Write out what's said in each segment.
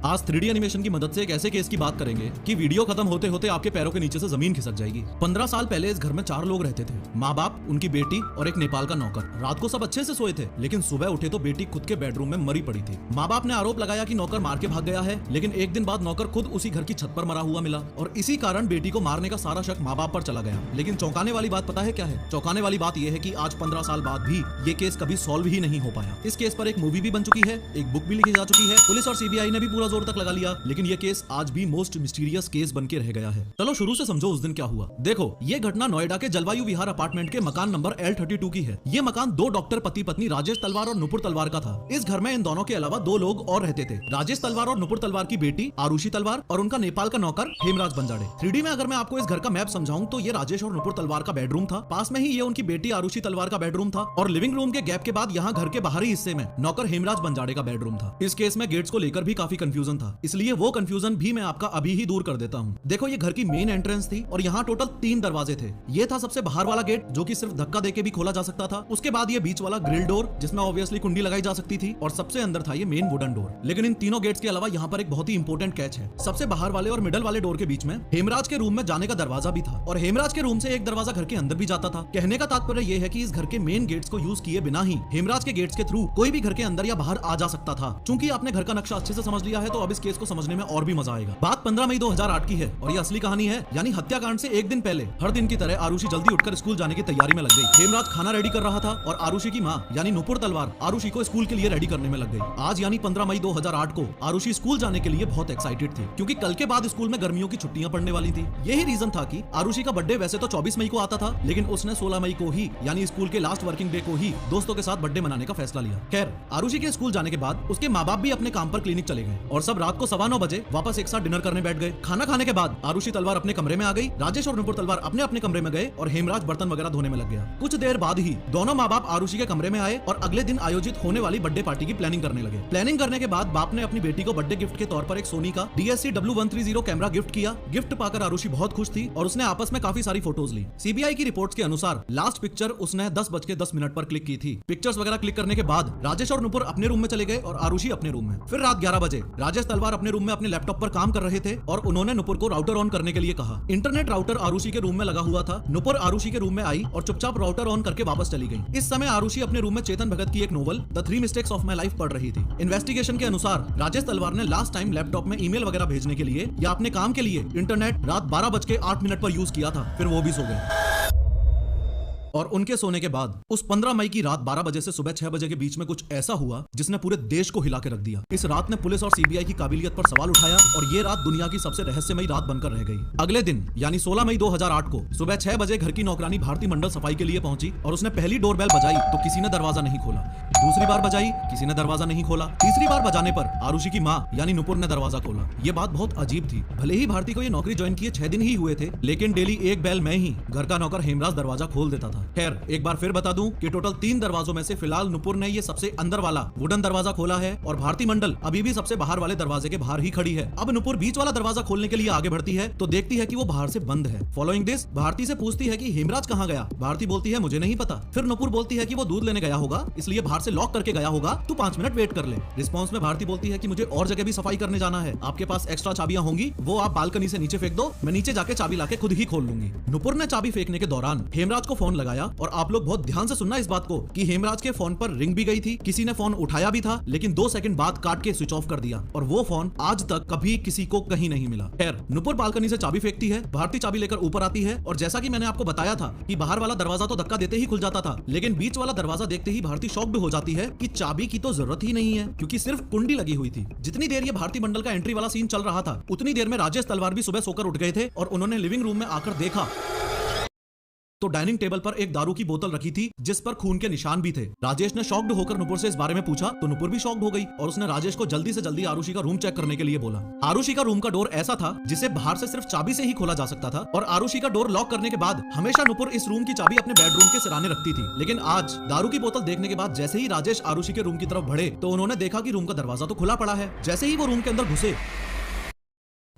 आज 3D animation की मदद से एक ऐसे केस की बात करेंगे कि वीडियो खत्म होते होते आपके पैरों के नीचे से जमीन खिसक जाएगी। 15 साल पहले इस घर में 4 लोग रहते थे, माँ बाप, उनकी बेटी और एक नेपाल का नौकर। रात को सब अच्छे से सोए थे, लेकिन सुबह उठे तो बेटी खुद के बेडरूम में मरी पड़ी थी। माँ बाप ने आरोप लगाया कि नौकर मार के भाग गया है, लेकिन एक दिन बाद नौकर खुद उसी घर की छत पर मरा हुआ मिला और इसी कारण बेटी को मारने का सारा शक माँ बाप पर चला गया। लेकिन चौंकाने वाली बात पता है क्या है? चौंकाने वाली बात यह है कि आज 15 साल बाद भी ये केस कभी सॉल्व ही नहीं हो पाया। इस केस पर एक मूवी भी बन चुकी है, एक बुक भी लिखी जा चुकी है, पुलिस और सीबीआई ने भी पूरा जोर तक लगा लिया, लेकिन ये केस आज भी मोस्ट मिस्टीरियस केस बन के रह गया है। चलो शुरू से समझो उस दिन क्या हुआ। देखो, ये घटना नोएडा के जलवायु विहार अपार्टमेंट के मकान नंबर L32 की है। ये मकान 2 डॉक्टर पति पत्नी राजेश तलवार और नुपुर तलवार का था। इस घर में इन दोनों के अलावा 2 लोग और रहते थे, राजेश तलवार और नुपुर तलवार की बेटी आरुषि तलवार और उनका नेपाल का नौकर हेमराज बंजाड़े। 3D में अगर मैं आपको इस घर का मैप समझाऊं तो ये राजेश और नुपुर तलवार का बेडरूम था, पास में ही ये उनकी बेटी आरुषि तलवार का बेडरूम था और लिविंग रूम के गैप के बाद यहाँ घर के बाहरी हिस्से में नौकर हेमराज बंजाड़े का बेडरूम था। इस केस में गेट्स को लेकर भी काफी कंफ्यूजन था, इसलिए वो कंफ्यूजन भी मैं आपका अभी ही दूर कर देता हूँ। देखो, ये घर की मेन एंट्रेंस थी और यहाँ टोटल 3 दरवाजे थे। ये था सबसे बाहर वाला गेट जो कि सिर्फ धक्का देके भी खोला जा सकता था। उसके बाद ये बीच वाला ग्रिल डोर जिसमें ऑब्वियसली कुंडी लगाई जा सकती थी और सबसे अंदर था ये मेन वुडन डोर। लेकिन इन तीनों गेट्स के अलावा यहाँ पर एक बहुत ही इंपॉर्टेंट कैच है। सबसे बाहर वाले और मिडल वाले डोर के बीच में हेमराज के रूम में जाने का दरवाजा भी था और हेमराज के रूम से एक दरवाजा घर के अंदर भी जाता था। कहने का तात्पर्य यह है कि इस घर के मेन गेट्स को यूज किए बिना ही हेमराज के गेट्स के थ्रू कोई भी घर के अंदर या बाहर आ जा सकता था। चूंकि आपने घर का नक्शा अच्छे से समझ लिया है तो अब इस केस को समझने में और भी मजा आएगा। बात 15 मई 2008 की है और ये असली कहानी है, यानी हत्याकांड से एक दिन पहले हर दिन की तरह आरुषि जल्दी उठकर स्कूल जाने की तैयारी में लग गई। हेमराज खाना रेडी कर रहा था और आरुषि की माँ यानी नुपुर तलवार आरुषि को स्कूल के लिए रेडी करने में लग गई। आज यानी 15 मई 2008 को आरुषि स्कूल जाने के लिए बहुत एक्साइटेड थी, क्योंकि कल के बाद स्कूल में गर्मियों की छुट्टियां पड़ने वाली थी। यही रीजन था कि आरुषि का बर्थडे वैसे तो 24 मई को आता था, लेकिन उसने 16 मई को ही यानी स्कूल के लास्ट वर्किंग डे को ही दोस्तों के साथ बर्थडे मनाने का फैसला लिया। खैर, आरुषि के स्कूल जाने के बाद उसके माँ बाप भी अपने काम पर क्लिनिक चले गए और सब रात को 9:15 बजे वापस एक साथ डिनर करने बैठ गए। खाना खाने के बाद आरुषि तलवार अपने कमरे में आ गई, राजेश और नुपुर तलवार अपने अपने कमरे में गए और हेमराज बर्तन वगैरह धोने में लग गया। कुछ देर बाद ही दोनों माँ बाप आरुषि के कमरे में आए और अगले दिन आयोजित होने वाली बर्थडे पार्टी की प्लानिंग करने लगे। प्लानिंग करने के बाद बाप ने अपनी बेटी को बर्थडे गिफ्ट के तौर पर एक सोनी का DSC-W130 कैमरा गिफ्ट किया। गिफ्ट पाकर आरुषि बहुत खुश थी और उसने आपस में काफी सारी फोटोज ली। सीबीआई की रिपोर्ट्स के अनुसार लास्ट पिक्चर उसने 10:10 पर क्लिक की थी। पिक्चर्स वगैरह क्लिक करने के बाद राजेश और नुपुर अपने रूम में चले गए और आरुषि अपने रूम में। फिर रात 11 बजे राजेश तलवार अपने रूम में अपने लैपटॉप पर काम कर रहे थे और उन्होंने नुपुर को राउटर ऑन करने के लिए कहा। इंटरनेट राउटर आरुषि के रूम में लगा हुआ था। नुपुर आरुषि के रूम में आई और चुपचाप राउटर ऑन करके वापस चली गई। इस समय आरुषि अपने रूम में चेतन भगत की एक novel the 3 mistakes of my life पढ़ रही थी। इन्वेस्टिगेशन के अनुसार राजेश तलवार ने लास्ट टाइम लैपटॉप में ईमेल वगैरह भेजने के लिए या अपने काम के लिए इंटरनेट रात 12:08 पर यूज किया था। फिर वो भी सो गए और उनके सोने के बाद उस 15 मई की रात 12 बजे से सुबह 6 बजे के बीच में कुछ ऐसा हुआ जिसने पूरे देश को हिला के रख दिया। इस रात ने पुलिस और सीबीआई की काबिलियत पर सवाल उठाया और ये रात दुनिया की सबसे रहस्यमयी रात बनकर रह गई। अगले दिन यानी 16 मई 2008 को सुबह 6 बजे घर की नौकरानी भारती मंडल सफाई के लिए पहुंची और उसने पहली डोरबेल बजाई तो किसी ने दरवाजा नहीं खोला। दूसरी बार बजाई, किसी ने दरवाजा नहीं खोला। तीसरी बार बजाने पर आरुषि की माँ यानी नुपुर ने दरवाजा खोला। ये बात बहुत अजीब थी। भले ही भारती को ये नौकरी ज्वाइन किए 6 दिन ही हुए थे, लेकिन डेली एक बेल में ही घर का नौकर हेमराज दरवाजा खोल देता था। खैर, एक बार फिर बता दूं कि टोटल 3 दरवाजों में से फिलहाल नुपुर ने ये सबसे अंदर वाला वुडन दरवाजा खोला है और भारती मंडल अभी भी सबसे बाहर वाले दरवाजे के बाहर ही खड़ी है। अब नुपुर बीच वाला दरवाजा खोलने के लिए आगे बढ़ती है तो देखती है कि वो बाहर से बंद है। फॉलोइंग दिस भारती से पूछती है कि हेमराज कहाँ गया। भारती बोलती है मुझे नहीं पता। फिर नुपुर बोलती है कि वो दूध लेने गया होगा, इसलिए बाहर से लॉक करके गया होगा, तू 5 मिनट वेट कर ले। रिस्पॉन्स में भारती बोलती है कि मुझे और जगह भी सफाई करने जाना है, आपके पास एक्स्ट्रा चाबियां होंगी, वो आप बालकनी से नीचे फेंक दो, मैं नीचे जाके चाबी लाके खुद ही खोल लूंगी। नुपुर ने चाबी फेंकने के दौरान हेमराज को फोन लगाया और आप लोग बहुत ध्यान से सुनना इस बात को कि हेमराज के फोन पर रिंग भी गई थी, किसी ने फोन उठाया भी था, लेकिन 2 सेकंड बाद काट के स्विच ऑफ कर दिया और वो फोन आज तक कभी किसी को कहीं नहीं मिला। खैर, नुपुर बालकनी से चाबी फेंकती है, भारती चाबी लेकर ऊपर आती है और जैसा कि मैंने आपको बताया था कि बाहर वाला दरवाजा तो धक्का देते ही खुल जाता था, लेकिन बीच वाला दरवाजा देखते ही भारती शॉक्ड हो जाती है कि चाबी की तो जरूरत ही नहीं है, क्योंकि सिर्फ कुंडी लगी हुई थी। जितनी देर ये भारती मंडल का एंट्री वाला सीन चल रहा था, उतनी देर में राजेश तलवार भी सुबह सोकर उठ गए थे और उन्होंने लिविंग रूम में आकर देखा तो डाइनिंग टेबल पर एक दारू की बोतल रखी थी जिस पर खून के निशान भी थे। राजेश ने शॉक्ड होकर नुपुर से इस बारे में पूछा तो नुपुर भी शॉक्ड हो गई और उसने राजेश को जल्दी से जल्दी आरुषि का रूम चेक करने के लिए बोला। आरुषि का रूम का डोर ऐसा था जिसे बाहर से सिर्फ चाबी से ही खोला जा सकता था और आरुषि का डोर लॉक करने के बाद हमेशा नुपुर इस रूम की चाबी अपने बेडरूम के सिराने रखती थी। लेकिन आज दारू की बोतल देखने के बाद जैसे ही राजेश आरुषि के रूम की तरफ बढ़े तो उन्होंने देखा कि रूम का दरवाजा तो खुला पड़ा है। जैसे ही वो रूम के अंदर घुसे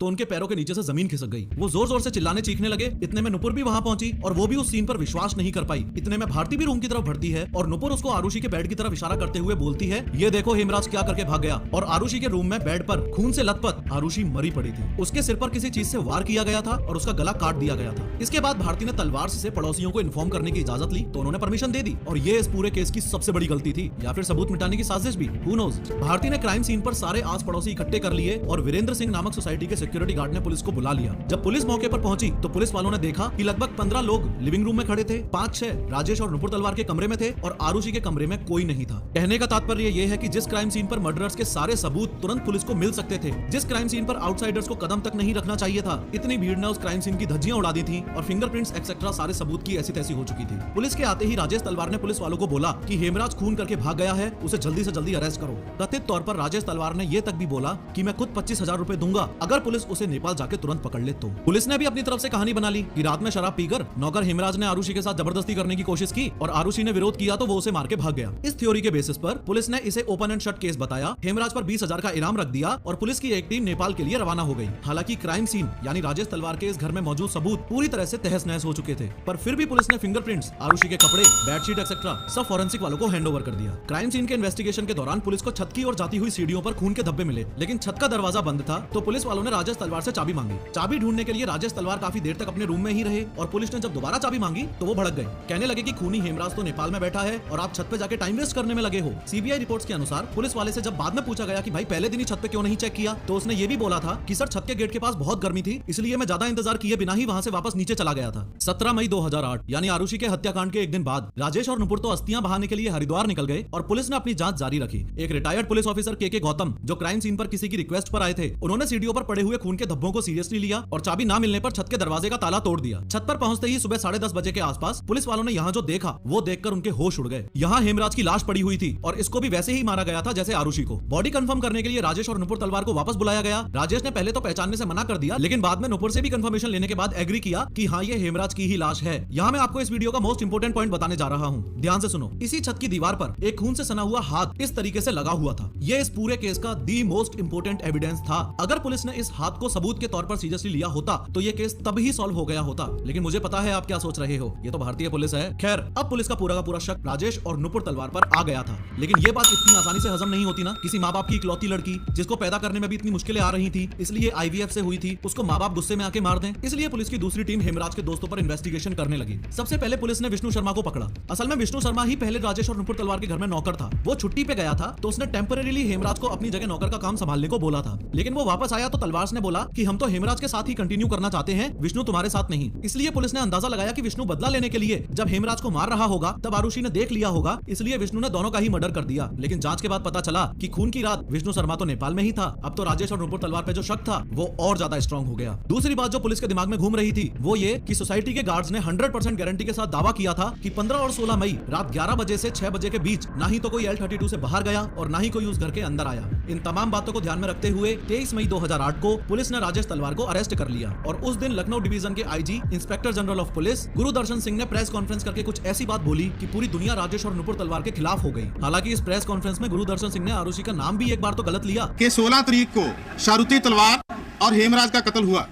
तो उनके पैरों के नीचे से जमीन खिसक गई। वो जोर जोर से चिल्लाने चीखने लगे। इतने में नुपुर भी वहां पहुंची और वो भी उस सीन पर विश्वास नहीं कर पाई। इतने में भारती भी रूम की तरफ बढ़ती है और नुपुर उसको आरुषि के बेड की तरफ इशारा करते हुए बोलती है, ये देखो हेमराज क्या करके भाग गया। और आरुषि के रूम में बेड पर खून से लथपथ आरुषि मरी पड़ी थी। उसके सिर पर किसी चीज से वार किया गया था और उसका गला काट दिया गया था। इसके बाद भारती ने तलवार से पड़ोसियों को इन्फॉर्म करने की इजाजत ली तो उन्होंने परमिशन दे दी और ये इस पूरे केस की सबसे बड़ी गलती थी, या फिर सबूत मिटाने की साजिश भी, हू नोज। भारती ने क्राइम सीन पर सारे आस पड़ोसी इकट्ठे कर लिए और वीरेंद्र सिंह नामक सोसाइटी के सिक्योरिटी गार्ड ने पुलिस को बुला लिया। जब पुलिस मौके पर पहुंची तो पुलिस वालों ने देखा कि लगभग 15 लोग लिविंग रूम में खड़े थे, 5-6 राजेश और नुपुर तलवार के कमरे में थे और आरुषि के कमरे में कोई नहीं था। कहने का तात्पर्य यह है कि जिस क्राइम सीन पर मर्डरर्स के सारे सबूत तुरंत पुलिस को मिल सकते थे, जिस क्राइम सीन पर आउटसाइडर्स को कदम तक नहीं रखना चाहिए था, इतनी भीड़ ने उस क्राइम सीन की धज्जियां उड़ा दी थी और फिंगरप्रिंट्स एक्सेट्रा सारे सबूत की ऐसी तैसी हो चुकी थी। पुलिस के आते ही राजेश तलवार ने पुलिस वालों को बोला कि हेमराज खून करके भाग गया है, उसे जल्दी से जल्दी अरेस्ट करो। कथित तौर पर राजेश तलवार ने यह तक भी बोला कि मैं खुद 25,000 रुपए दूंगा अगर पुलिस उसे नेपाल जाके तुरंत पकड़ ले तो। पुलिस ने भी अपनी तरफ से कहानी बना ली कि रात में शराब पीकर नौकर हेमराज ने आरुषि के साथ जबरदस्ती करने की कोशिश की और आरुषि ने विरोध किया तो वो उसे मार के भाग गया। इस थ्योरी के बेसिस पर पुलिस ने इसे ओपन एंड शट केस बताया, हेमराज पर 20,000 का इनाम रख दिया और पुलिस की एक टीम नेपाल के लिए रवाना हो गई। हालांकि क्राइम सीन यानी राजेश तलवार के इस घर में मौजूद सबूत पूरी तरह से तहस नहस हो चुके थे, पर फिर भी पुलिस ने फिंगरप्रिंट्स, आरुषि के कपड़े, बेडशीट एक्सेट्रा सब फॉरेंसिक वालों को हैंडओवर कर दिया। क्राइम सीन के इन्वेस्टिगेशन के दौरान पुलिस को छत की और जाती हुई सीढ़ियों पर खून के धब्बे मिले, लेकिन छत का दरवाजा बंद था तो पुलिस वालों ने राजेश तलवार से चाबी मांगी। चाबी ढूंढने के लिए राजेश तलवार काफी देर तक अपने रूम में ही रहे और पुलिस ने जब दोबारा चाबी मांगी तो वो भड़क गए। कहने लगे कि खूनी हेमराज तो नेपाल में बैठा है और आप छत पे जाके टाइम वेस्ट करने में लगे हो। सीबीआई रिपोर्ट्स के अनुसार पुलिस वाले से जब बाद में पूछा गया कि भाई पहले दिन ही छत पे क्यों नहीं चेक किया, तो उसने ये भी बोला था कि सर छत के गेट के पास बहुत गर्मी थी इसलिए मैं ज्यादा इंतजार किए बिना ही वहां से वापस नीचे चला गया था। 17 मई 2008 यानी आरुषि के हत्याकांड के एक दिन बाद राजेश और नुपुर तो अस्थियां बहाने के लिए हरिद्वार निकल गए और पुलिस ने अपनी जांच जारी रखी। एक रिटायर्ड पुलिस ऑफिसर के गौतम जो क्राइम सीन पर किसी की रिक्वेस्ट पर आए थे, उन्होंने सीढ़ियों पर पड़े हुए खून के धब्बों को सीरियसली लिया और चाबी ना मिलने पर छत के दरवाजे का ताला तोड़ दिया। छत पर पहुंचते ही सुबह 10:30 बजे के आसपास पुलिस वालों ने यहाँ जो देखा वो देखकर उनके होश उड़ गए। यहाँ हेमराज की लाश पड़ी हुई थी और इसको भी वैसे ही मारा गया था जैसे आरुषि को। बॉडी कंफर्म करने के लिए राजेश और नुपुर तलवार को वापस बुलाया गया। राजेश ने पहले तो पहचानने से मना कर दिया, लेकिन बाद में नुपुर से भी कंफर्मेशन लेने के बाद एग्री किया कि हाँ ये हेमराज की ही लाश है। यहाँ मैं आपको इस वीडियो का मोस्ट इंपोर्टेंट पॉइंट बताने जा रहा हूँ, ध्यान से सुनो। इसी छत की दीवार पर एक खून से सना हुआ हाथ इस तरीके से लगा हुआ था। ये इस पूरे केस का दी मोस्ट इंपोर्टेंट एविडेंस था। अगर पुलिस ने इस हाथ को सबूत के तौर पर सीरियसली लिया होता तो ये केस तब ही सॉल्व हो गया होता। लेकिन मुझे पता है आप क्या सोच रहे हो, ये तो भारतीय पुलिस है। खैर, अब पुलिस का पूरा शक राजेश और नुपुर तलवार पर आ गया था। लेकिन ये बात इतनी आसानी से हजम नहीं होती ना। किसी माँ बाप की इकलौती लड़की जिसको पैदा करने में भी इतनी मुश्किलें आ रही थी, इसलिए IVF से हुई थी, उसको माँ बाप गुस्से में आके मार दें। इसलिए पुलिस की दूसरी टीम हेमराज के दोस्तों पर इन्वेस्टिगेशन करने लगी। सबसे पहले पुलिस ने विष्णु शर्मा को पकड़ा। असल में विष्णु शर्मा ही पहले राजेश और नुपुर तलवार के घर में नौकर था। वो छुट्टी पे गया था तो उसने टेम्परेरीली हेमराज को अपनी जगह नौकर का काम संभालने को बोला था। लेकिन वो वापस आया तो तलवार ने बोला कि हम तो हेमराज के साथ ही कंटिन्यू करना चाहते हैं, विष्णु तुम्हारे साथ नहीं। इसलिए पुलिस ने अंदाजा लगाया कि विष्णु बदला लेने के लिए जब हेमराज को मार रहा होगा तब आरुषि ने देख लिया होगा, इसलिए विष्णु ने दोनों का ही मर्डर कर दिया। लेकिन जांच के बाद पता चला कि खून की रात विष्णु शर्मा तो नेपाल में ही था। अब तो राजेश और नुपुर तलवार पे जो शक था वो और ज्यादा स्ट्रॉन्ग हो गया। दूसरी बात जो पुलिस के दिमाग में घूम रही थी वो ये कि सोसाइटी के गार्ड्स ने 100% गारंटी के साथ दावा किया था कि 15 और 16 मई रात 11 बजे से 6 बजे के बीच ना ही तो कोई L32 से बाहर गया और ना ही कोई उस घर के अंदर आया। इन तमाम बातों को ध्यान में रखते हुए 23 मई 2008 को पुलिस ने राजेश तलवार को अरेस्ट कर लिया और उस दिन लखनऊ डिवीजन के IG inspector general of police Gurudarshan Singh ने प्रेस कॉन्फ्रेंस करके कुछ ऐसी बात बोली कि पूरी दुनिया राजेश और नुपुर तलवार के खिलाफ हो गई। हालांकि इस प्रेस कॉन्फ्रेंस में गुरुदर्शन सिंह ने आरुषि का नाम भी एक बार तो गलत लिया कि 16 तारीख को शारुती तलवार और हेमराज का कत्ल हुआ।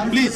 प्लीज।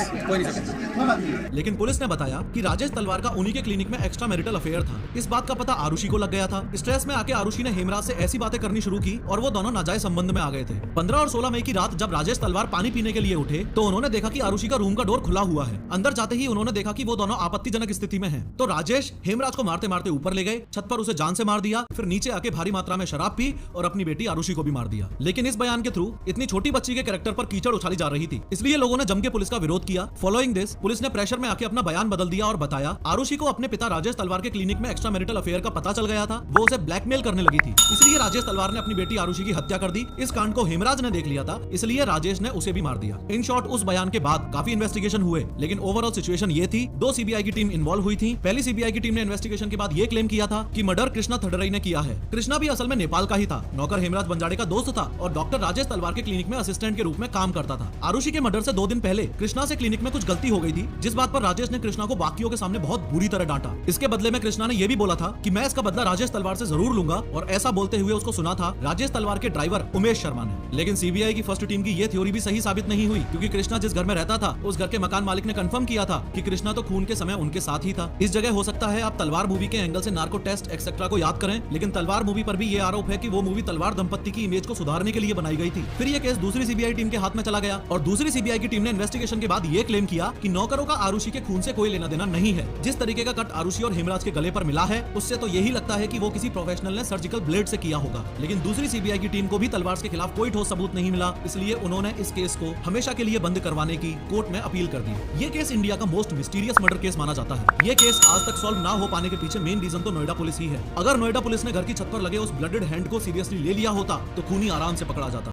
लेकिन पुलिस ने बताया कि राजेश तलवार का उन्हीं के क्लिनिक में एक्स्ट्रा मैरिटल अफेयर था। इस बात का पता आरुषि को लग गया था। स्ट्रेस में आके आरुषि ने हेमराज से ऐसी बातें करनी शुरू की और वो दोनों नाजायज संबंध में आ गए थे। 15 और 16 मई की रात जब राजेश तलवार पानी पीने के लिए उठे तो उन्होंने देखा कि आरुषि का रूम का डोर खुला हुआ है। अंदर जाते ही उन्होंने देखा कि वो दोनों आपत्तिजनक स्थिति में हैं। तो राजेश हेमराज को मारते मारते ऊपर ले गए, छत पर उसे जान से मार दिया, फिर नीचे आके भारी मात्रा में शराब पी और अपनी बेटी आरुषि को भी मार दिया। लेकिन इस बयान के थ्रू इतनी छोटी बच्ची के कैरेक्टर पर कीचड़ उछाली जा रही थी, इसलिए लोगों ने जम के पुलिस का विरोध किया। फॉलोइंग दिस पुलिस ने प्रेशर में आके अपना बयान बदल दिया और बताया आरुषि को अपने पिता राजेश तलवार के क्लिनिक में एक्स्ट्रा मैरिटल अफेयर का पता चल गया था, वो उसे ब्लैकमेल करने लगी थी, इसलिए राजेश तलवार ने अपनी बेटी आरुषि की हत्या कर दी। इस कांड को हेमराज ने देख लिया था, इसलिए राजेश ने उसे भी मार दिया। इन शॉर्ट उस बयान के बाद काफी इन्वेस्टिगेशन हुए, लेकिन ओवरऑल सिचुएशन ये थी, 2 सीबीआई की टीम इन्वॉल्व हुई थी। पहली सीबीआई की टीम ने इन्वेस्टिगेशन के बाद ये क्लेम किया था कि मर्डर कृष्णा थडरई ने किया है। कृष्णा भी असल में नेपाल का ही था, नौकर हेमराज बंजाड़े का दोस्त था और डॉक्टर राजेश तलवार के क्लिनिक में असिस्टेंट के रूप में काम करता था। आरुषि के मर्डर से 2 दिन पहले कृष्णा कृष्णा से क्लिनिक में कुछ गलती हो गई थी, जिस बात पर राजेश ने कृष्णा को बाकियों के सामने बहुत बुरी तरह डांटा। इसके बदले में कृष्णा ने यह भी बोला था कि मैं इसका बदला राजेश तलवार से जरूर लूंगा, और ऐसा बोलते हुए उसको सुना था राजेश तलवार के ड्राइवर उमेश शर्मा ने। लेकिन सीबीआई की फर्स्ट टीम की यह थ्योरी भी सही साबित नहीं हुई, क्योंकि कृष्णा जिस घर में रहता था उस घर के मकान मालिक ने कंफर्म किया था कि कृष्णा तो खून के समय उनके साथ ही था। इस जगह हो सकता है आप तलवार मूवी के एंगल से नार्को टेस्ट एक्सेट्रा को याद करें, लेकिन तलवार मूवी पर भी ये आरोप है कि वो मूवी तलवार दंपत्ति की इमेज को सुधारने के लिए बनाई गई थी। फिर ये केस दूसरी सीबीआई टीम के हाथ में चला गया, और दूसरी सीबीआई की टीम ने इन्वेस्टिगेशन के बाद ये क्लेम किया कि नौकरों का आरुषि के खून से कोई लेना देना नहीं है। जिस तरीके का कट आरुषि और हेमराज के गले पर मिला है, उससे तो यही लगता है कि वो किसी प्रोफेशनल ने सर्जिकल ब्लेड से किया होगा। लेकिन दूसरी सीबीआई की टीम को भी तलवार के खिलाफ कोई ठोस सबूत नहीं मिला, इसलिए उन्होंने इस केस को हमेशा के लिए बंद करवाने की कोर्ट में अपील कर दी। ये केस इंडिया का मोस्ट मिस्टीरियस मर्डर केस माना जाता है। ये केस आज तक सॉल्व ना हो पाने के पीछे मेन रीजन तो नोएडा पुलिस ही है। अगर नोएडा पुलिस ने घर की छत पर लगे उस ब्लडेड हैंड को सीरियसली ले लिया होता तो खूनी आराम से पकड़ा जाता।